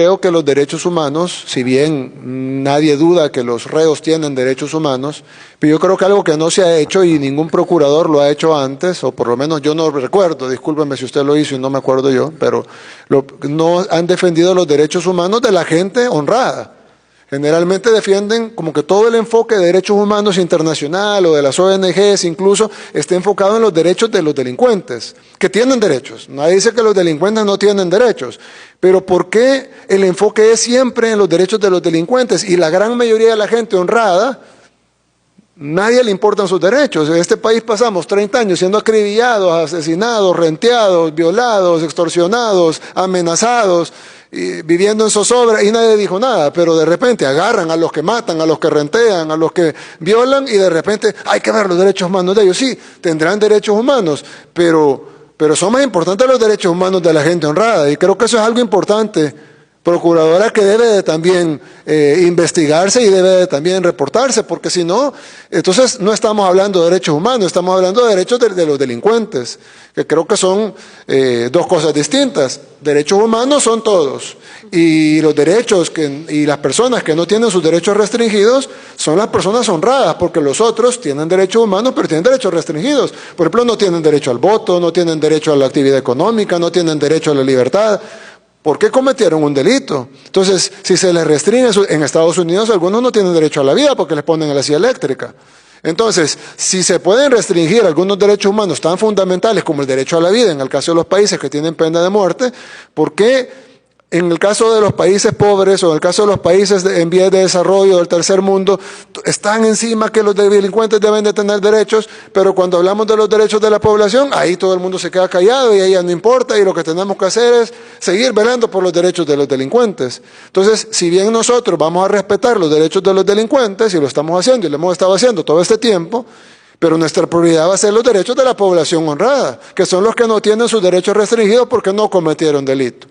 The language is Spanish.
Creo que los derechos humanos, si bien nadie duda que los reos tienen derechos humanos, pero yo creo que algo que no se ha hecho y ningún procurador lo ha hecho antes, o por lo menos yo no recuerdo, discúlpeme si usted lo hizo y no me acuerdo yo, pero no han defendido los derechos humanos de la gente honrada. Generalmente defienden como que todo el enfoque de derechos humanos internacional o de las ONGs incluso esté enfocado en los derechos de los delincuentes, que tienen derechos. Nadie dice que los delincuentes no tienen derechos, pero ¿por qué el enfoque es siempre en los derechos de los delincuentes? Y la gran mayoría de la gente honrada, nadie le importan sus derechos. En este país pasamos 30 años siendo acribillados, asesinados, renteados, violados, extorsionados, amenazados, y viviendo en zozobra y nadie dijo nada, pero de repente agarran a los que matan, a los que rentean, a los que violan y de repente hay que ver los derechos humanos de ellos. Sí, tendrán derechos humanos, pero son más importantes los derechos humanos de la gente honrada y creo que eso es algo importante, procuradora, que debe de también investigarse y debe de también reportarse, porque si no, entonces no estamos hablando de derechos humanos, estamos hablando de derechos de los delincuentes, que creo que son dos cosas distintas. Derechos humanos son todos, y los derechos y las personas que no tienen sus derechos restringidos son las personas honradas, porque los otros tienen derechos humanos, pero tienen derechos restringidos. Por ejemplo, no tienen derecho al voto, no tienen derecho a la actividad económica, no tienen derecho a la libertad. ¿Por qué cometieron un delito? Entonces, si se les restringe, en Estados Unidos algunos no tienen derecho a la vida porque les ponen a la silla eléctrica. Entonces, si se pueden restringir algunos derechos humanos tan fundamentales como el derecho a la vida, en el caso de los países que tienen pena de muerte, ¿por qué en el caso de los países pobres o en el caso de los países en vías de desarrollo del tercer mundo están encima que los delincuentes deben de tener derechos, pero cuando hablamos de los derechos de la población, ahí todo el mundo se queda callado y ahí ya no importa y lo que tenemos que hacer es seguir velando por los derechos de los delincuentes? Entonces, si bien nosotros vamos a respetar los derechos de los delincuentes y lo estamos haciendo y lo hemos estado haciendo todo este tiempo, pero nuestra prioridad va a ser los derechos de la población honrada, que son los que no tienen sus derechos restringidos porque no cometieron delito.